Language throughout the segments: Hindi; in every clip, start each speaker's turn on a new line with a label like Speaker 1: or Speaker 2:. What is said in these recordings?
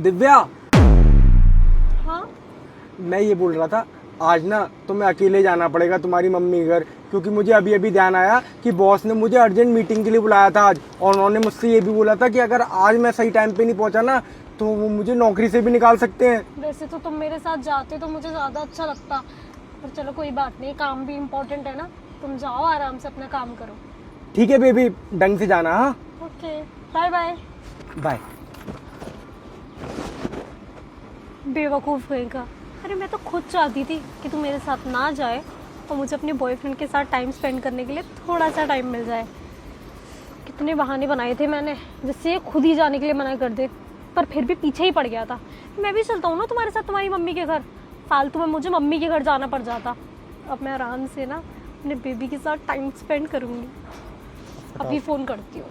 Speaker 1: दिव्या,
Speaker 2: हाँ
Speaker 1: मैं ये बोल रहा था आज ना तुम्हें अकेले जाना पड़ेगा तुम्हारी मम्मी के घर, क्योंकि मुझे अभी अभी ध्यान आया कि बॉस ने मुझे अर्जेंट मीटिंग के लिए बुलाया था आज, और उन्होंने मुझसे ये भी बोला था कि अगर आज मैं सही टाइम पे नहीं पहुंचा ना तो वो मुझे नौकरी से भी निकाल सकते हैं।
Speaker 2: वैसे तो तुम मेरे साथ जाते तो मुझे ज़्यादा अच्छा लगता, पर चलो कोई बात नहीं, काम भी इम्पोर्टेंट है ना। तुम जाओ आराम से अपना काम करो।
Speaker 1: ठीक है बेबी, ढंग से जाना। हाँ
Speaker 2: ओके, बाय बाय।
Speaker 1: बाय।
Speaker 2: बेवकूफ़ कहेगा। अरे मैं तो खुद चाहती थी कि तू मेरे साथ ना जाए और मुझे अपने बॉयफ्रेंड के साथ टाइम स्पेंड करने के लिए थोड़ा सा टाइम मिल जाए। कितने बहाने बनाए थे मैंने जिससे ये खुद ही जाने के लिए मना कर दे, पर फिर भी पीछे ही पड़ गया था। मैं भी चलता हूँ ना तुम्हारे साथ तुम्हारी मम्मी के घर, फालतू में मुझे मम्मी के घर जाना पड़ जाता। अब मैं आराम से ना अपने बेबी के साथ टाइम स्पेंड करूँगी। अभी फ़ोन करती हूँ।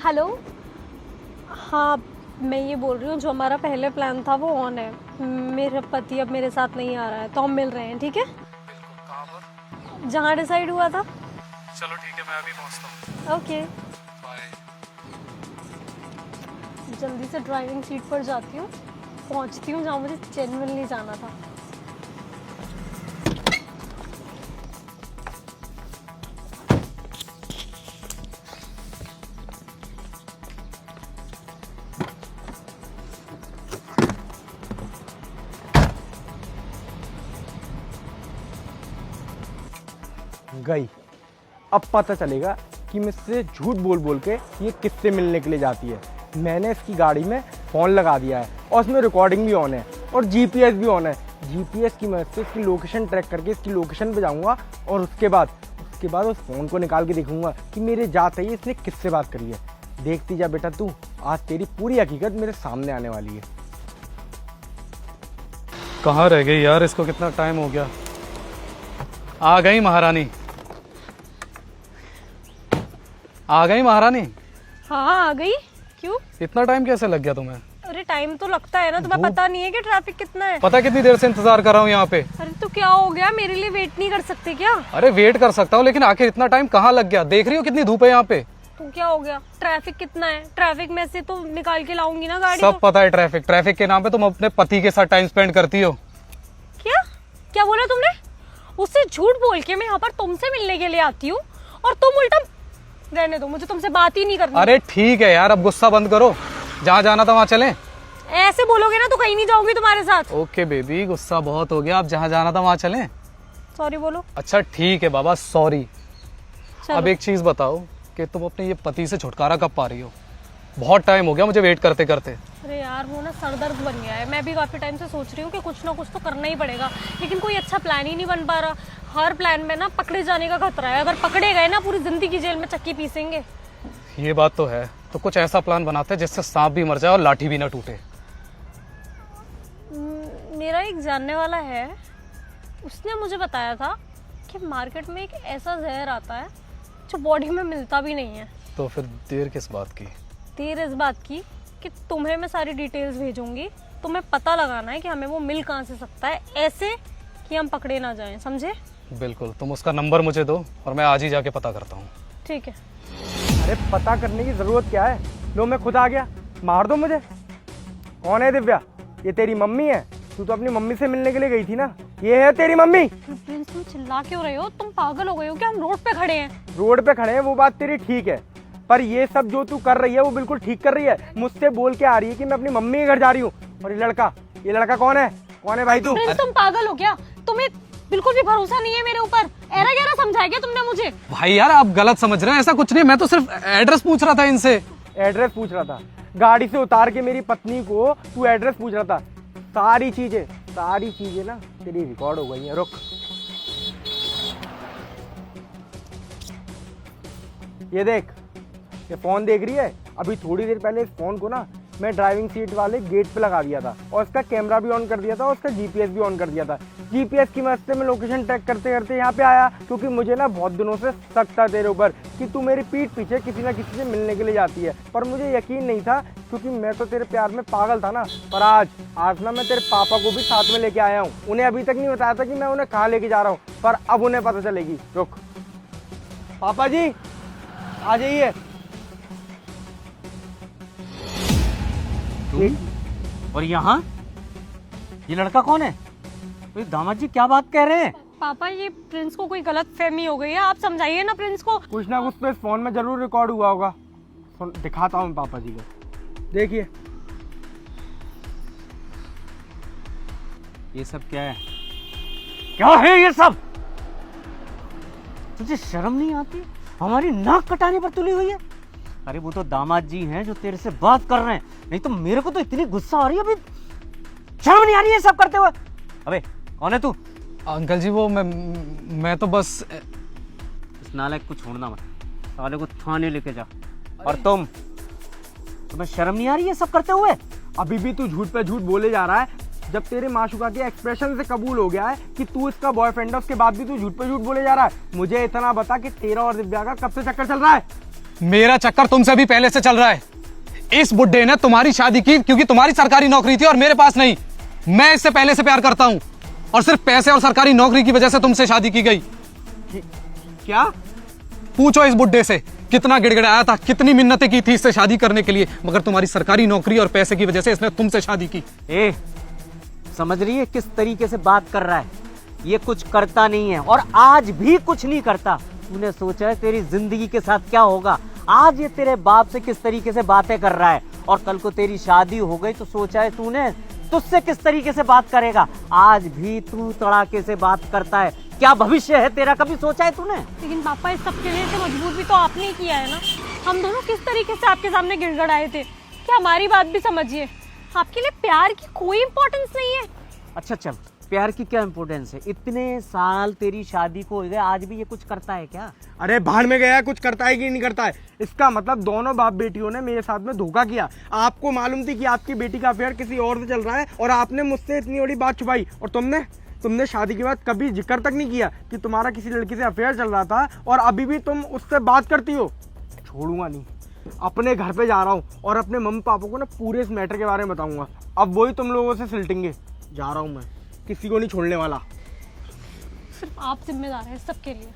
Speaker 2: हेलो, हाँ मैं ये बोल रही हूँ, जो हमारा पहले प्लान था वो ऑन है। मेरा पति अब मेरे साथ नहीं आ रहा है तो हम मिल रहे हैं, ठीक है?
Speaker 3: कहाँ पर?
Speaker 2: जहाँ डिसाइड हुआ था।
Speaker 3: चलो ठीक है, मैं अभी पहुँचता हूँ।
Speaker 2: Okay,
Speaker 3: bye.
Speaker 2: जल्दी से ड्राइविंग सीट पर जाती हूँ, पहुँचती हूँ जहाँ मुझे जेन्युइनली जाना था।
Speaker 1: गई। अब पता चलेगा कि मुझसे झूठ बोल बोल के ये किससे मिलने के लिए जाती है। मैंने इसकी गाड़ी में फ़ोन लगा दिया है और उसमें रिकॉर्डिंग भी ऑन है और जीपीएस भी ऑन है। जीपीएस की मदद से इसकी लोकेशन ट्रैक करके इसकी लोकेशन पे जाऊंगा और उसके बाद उस फ़ोन को निकाल के देखूंगा कि मेरे जाते ही इसने किससे बात करी है। देखती जा बेटा तू, आज तेरी पूरी हकीकत मेरे सामने आने वाली है।
Speaker 3: कहाँ रह गई यार, इसको कितना टाइम हो गया। आ गई महारानी, आ गई महारानी।
Speaker 2: हाँ आ गई। क्यों?
Speaker 3: इतना टाइम कैसे लग गया तुम्हें?
Speaker 2: अरे टाइम तो लगता है ना, तुम्हें पता नहीं है कि ट्रैफिक कितना है?
Speaker 3: पता कितनी देर से इंतजार कर रहा हूँ यहाँ पे।
Speaker 2: अरे तो क्या हो गया, मेरे लिए वेट नहीं कर सकते क्या?
Speaker 3: अरे वेट कर सकता हूँ, लेकिन आखिर इतना टाइम कहाँ लग गया? देख रही हो कितनी धूप है यहाँ पे।
Speaker 2: तो क्या हो गया, ट्रैफिक कितना है? ट्रैफिक में से तो निकाल के लाऊंगी ना गाड़ी।
Speaker 3: सब पता है, ट्रैफिक के नाम पे तुम अपने पति के साथ टाइम स्पेंड करती हो।
Speaker 2: क्या क्या बोला तुमने? उससे झूठ बोल के मैं यहाँ पर तुमसे मिलने के लिए आती हूँ और तुम उल्टा। रहने दो, मुझे तुमसे बात ही नहीं करनी।
Speaker 3: अरे ठीक है यार, अब गुस्सा बंद करो। जहाँ जाना था वहाँ चलें।
Speaker 2: ऐसे बोलोगे ना तो कहीं नहीं जाऊंगी तुम्हारे साथ।
Speaker 3: ओके बेबी, गुस्सा बहुत हो गया, अब जहाँ जाना था वहाँ चलें।
Speaker 2: सॉरी बोलो।
Speaker 3: अच्छा ठीक है बाबा, सॉरी।
Speaker 2: चलो।
Speaker 3: अब एक चीज बताओ कि तुम अपने ये पति से छुटकारा कब पा रही हो? बहुत टाइम हो गया मुझे वेट करते करते।
Speaker 2: अरे यार वो ना सरदर्द बन गया है। मैं भी काफी टाइम से सोच रही हूँ कि कुछ ना कुछ तो करना ही पड़ेगा, लेकिन कोई अच्छा प्लान ही नहीं बन पा रहा। हर प्लान में ना पकड़े जाने का खतरा है। अगर पकड़े गए ना पूरी जिंदगी जेल में चक्की पीसेंगे।
Speaker 3: ये बात तो है, तो कुछ ऐसा प्लान बनाते हैं जिससे सांप भी मर जाए और लाठी भी ना टूटे।
Speaker 2: मेरा एक जानने वाला है, उसने मुझे बताया था कि मार्केट में एक ऐसा जहर आता है जो बॉडी में मिलता भी नहीं है।
Speaker 3: तो फिर देर किस बात की?
Speaker 2: देर इस बात की कि तुम्हें मैं सारी डिटेल्स भेजूंगी, तुम्हें पता लगाना है कि हमें वो मिल कहाँ से सकता है, ऐसे कि हम पकड़े ना जाएं, समझे?
Speaker 3: बिल्कुल, तुम उसका नंबर मुझे दो और मैं आज ही जाके पता करता हूँ।
Speaker 2: ठीक है।
Speaker 1: अरे पता करने की जरूरत क्या है, लो मैं खुद आ गया, मार दो मुझे। कौन है दिव्या? ये तेरी मम्मी है? तू तो अपनी मम्मी से मिलने के लिए गई थी ना, ये है तेरी मम्मी?
Speaker 2: प्रिंस तुम चिल्ला क्यों रहे हो? तुम पागल हो गए हो क्या? हम रोड पे खड़े हैं।
Speaker 1: रोड पे खड़े हैं वो बात तेरी ठीक है, पर ये सब जो तू कर रही है वो बिल्कुल ठीक कर रही है। मुझसे बोल के आ रही है कि मैं अपनी मम्मी के घर जा रही हूँ, और ये लड़का कौन है? कौन है भाई तू?
Speaker 2: प्रिंस तुम पागल हो क्या? तुम्हें बिल्कुल भी भरोसा नहीं है मेरे ऊपर? एरा गहरा समझाया क्या तुमने मुझे?
Speaker 3: भाई यार आप गलत समझ रहे हैं, ऐसा कुछ नहीं, मैं तो सिर्फ एड्रेस पूछ रहा था इनसे।
Speaker 1: एड्रेस पूछ रहा था? गाड़ी से उतार के मेरी पत्नी को तू एड्रेस पूछ रहा था? सारी चीजें ना तेरी रिकॉर्ड हो गई है। रुक, ये देख, ये फोन देख रही है? अभी थोड़ी देर पहले इस फोन को ना मैं ड्राइविंग सीट वाले गेट पे लगा दिया था और उसका कैमरा भी ऑन कर दिया था और उसका जीपीएस भी ऑन कर दिया था। जीपीएस की मदद से मैं लोकेशन ट्रैक करते करते यहाँ पे आया, क्योंकि मुझे ना बहुत दिनों से शक था तेरे ऊपर कि तू मेरी पीठ पीछे किसी ना किसी से मिलने के लिए जाती है, पर मुझे यकीन नहीं था क्योंकि मैं तो तेरे प्यार में पागल था ना। पर आज ना मैं तेरे पापा को भी साथ में लेके आया हूँ। उन्हें अभी तक नहीं बताया था कि मैं उन्हें कहाँ लेके जा रहा हूँ, पर अब उन्हें पता चलेगी। रुक पापा जी, आ जाइए।
Speaker 4: और यहाँ ये लड़का कौन है? ये दामाद जी क्या बात कह रहे हैं?
Speaker 2: पापा ये प्रिंस को कोई गलत फहमी हो गई है, आप समझाइए ना प्रिंस को।
Speaker 1: कुछ ना कुछ तो इस फोन में जरूर रिकॉर्ड हुआ होगा। सुन दिखाता हूँ पापा जी को, देखिए।
Speaker 4: ये सब क्या है? क्या है ये सब? तुझे शर्म नहीं आती? हमारी नाक कटाने पर तुली हुई है। अरे वो तो दामाद जी हैं जो तेरे से बात कर रहे हैं, नहीं तो मेरे को तो इतनी गुस्सा आ रही है, अभी शर्म नहीं आ रही है सब करते हुए। अबे कौन है तू?
Speaker 3: अंकल जी वो मैं तो बस
Speaker 4: इस नालायक को छोड़ना मत, साले को थाने लेके जा। और तुम्हें शर्म नहीं आ रही है सब करते हुए?
Speaker 1: अभी भी तू झूठ पे झूठ बोले जा रहा है, जब तेरे माशुका के एक्सप्रेशन से कबूल हो गया है कि तू इसका बॉयफ्रेंड है, उसके बाद भी तू झूठ पे झूठ बोले जा रहा है। मुझे इतना बता कि तेरा और दिव्या का कब से चक्कर चल रहा है?
Speaker 3: मेरा चक्कर तुमसे भी पहले से चल रहा है। इस बुड्ढे ने तुम्हारी शादी की क्योंकि तुम्हारी सरकारी नौकरी थी और मेरे पास नहीं। मैं इससे पहले से प्यार करता हूं और सिर्फ पैसे और सरकारी नौकरी की वजह से तुमसे शादी की गई।
Speaker 1: क्या?
Speaker 3: पूछो इस बुड्ढे से कितना गिड़गिड़ाया था, कितनी मिन्नतें की थी इससे शादी करने के लिए, मगर तुम्हारी सरकारी नौकरी और पैसे की वजह से इसने तुमसे शादी की।
Speaker 4: समझ रही है किस तरीके से बात कर रहा है? ये कुछ करता नहीं है और आज भी कुछ नहीं करता। तूने सोचा है तेरी जिंदगी के साथ क्या होगा? आज ये तेरे बाप से किस तरीके से बातें कर रहा है और कल को तेरी शादी हो गई तो सोचा है तूने तुझसे किस तरीके से बात करेगा? आज भी तू तड़ाके से बात करता है। क्या भविष्य है तेरा, कभी सोचा है तूने?
Speaker 2: लेकिन पापा इस सब के लिए तो मजबूर भी तो आपने ही किया है ना। हम दोनों किस तरीके से आपके सामने गिड़गिड़ाए थे, क्या हमारी बात भी समझिए। आपके लिए प्यार की कोई इम्पोर्टेंस नहीं है।
Speaker 4: अच्छा चल, प्यार की क्या इम्पोर्टेंस है? इतने साल तेरी शादी को हो गए, आज भी ये कुछ करता है क्या?
Speaker 1: अरे भाड़ में गया, कुछ करता है कि नहीं करता है। इसका मतलब दोनों बाप बेटियों ने मेरे साथ में धोखा किया। आपको मालूम थी कि आपकी बेटी का अफेयर किसी और से चल रहा है और आपने मुझसे इतनी बड़ी बात छुपाई, और तुमने शादी के बाद कभी जिक्र तक नहीं किया कि तुम्हारा किसी लड़की से अफेयर चल रहा था, और अभी भी तुम उससे बात करती हो। छोड़ूंगा नहीं, अपने घर पे जा रहा हूँ और अपने मम्मी पापा को ना पूरे इस मैटर के बारे में बताऊंगा। अब वही तुम लोगों से सिलटेंगे। जा रहा हूँ मैं, किसी को नहीं छोड़ने वाला।
Speaker 2: सिर्फ आप जिम्मेदार हैं सबके लिए।